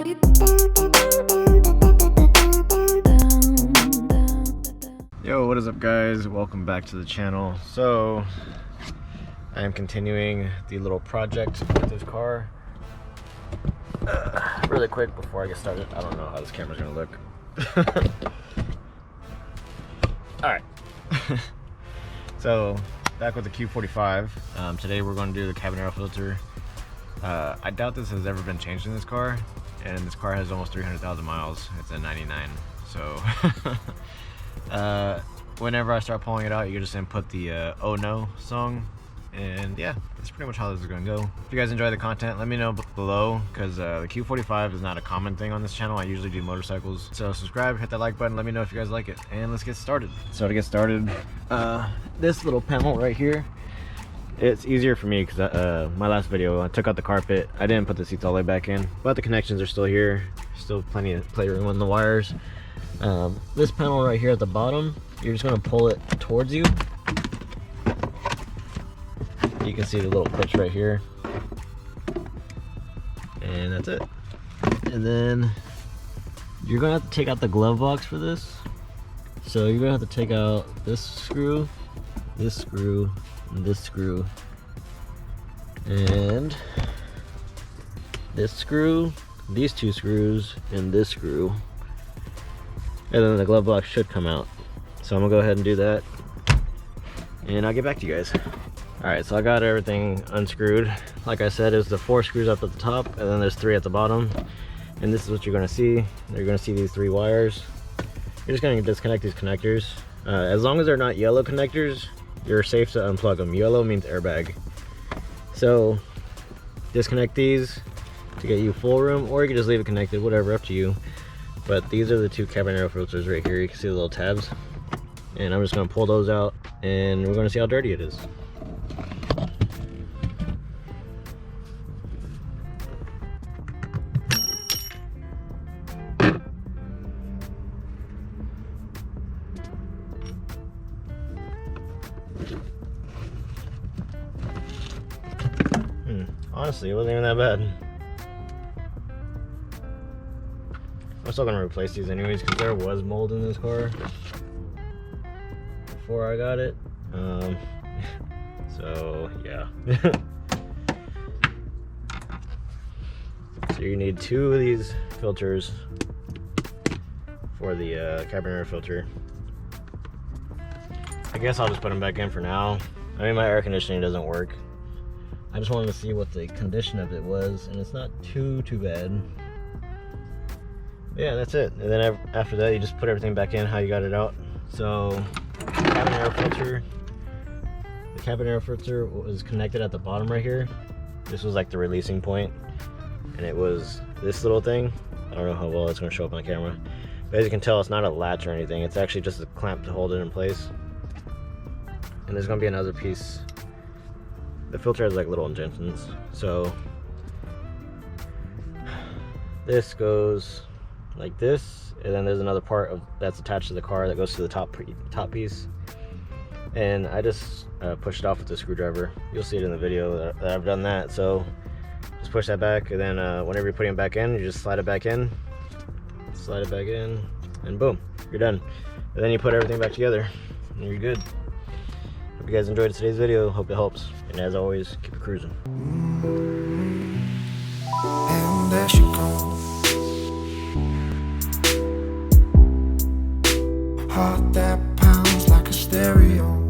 Yo, what is up guys? Welcome back to the channel. So I am continuing the little project with this car. Really quick before I get started, I don't know how this camera's gonna look. Alright. So back with the Q45. Today we're going to do the cabin air filter. I doubt this has ever been changed in this car, and this car has almost 300,000 miles. It's a 99, so whenever I start pulling it out, you just input the oh no song, and yeah, that's pretty much how this is going to go. If you guys enjoy the content, let me know below, because the Q45 is not a common thing on this channel. I usually do motorcycles, so subscribe, hit that like button, let me know if you guys like it, and let's get started. So to get started, this little panel right here, it's easier for me because my last video I took out the carpet. I didn't put the seats all the way back in, but the connections are still here. Still plenty of playroom on the wires. This panel right here at the bottom, you're just going to pull it towards you. You can see the little clips right here, and that's it. And then you're going to have to take out the glove box for this. So you're going to have to take out this screw, and this screw, and this screw, these two screws, and this screw, and then the glove box should come out. So I'm gonna go ahead and do that, and I'll get back to you guys. Alright, so I got everything unscrewed. Like I said, there's the 4 screws up at the top, and then there's 3 at the bottom, and this is what you're gonna see. You're gonna see these 3 wires. You're just gonna disconnect these connectors. As long as they're not yellow connectors, you're safe to unplug them. Yellow means airbag. So disconnect these to get you full room, or you can just leave it connected, whatever, up to you. But these are the 2 cabin air filters right here. You can see the little tabs, and I'm just going to pull those out, and we're going to see how dirty it is. Honestly, it wasn't even that bad. I'm still gonna replace these anyways, because there was mold in this car before I got it. So yeah. So you need 2 of these filters for the cabin air filter. I guess I'll just put them back in for now. I mean, my air conditioning doesn't work. I just wanted to see what the condition of it was, and it's not too bad. Yeah, that's it. And then after that, you just put everything back in how you got it out. So cabin air filter, the cabin air filter was connected at the bottom right here. This was like the releasing point, and it was this little thing. I don't know how well it's going to show up on camera, but as you can tell, it's not a latch or anything. It's actually just a clamp to hold it in place. And there's going to be another piece. The filter has like little indentions, so this goes like this, and then there's another part that's attached to the car that goes to the top piece, and I just pushed it off with the screwdriver. You'll see it in the video that I've done that. So just push that back, and then whenever you're putting it back in, you just slide it back in, and boom, you're done. And then you put everything back together, and you're good. Hope you guys enjoyed today's video. Hope it helps. And as always, keep it cruising. And there she goes. Heart that pounds like a stereo.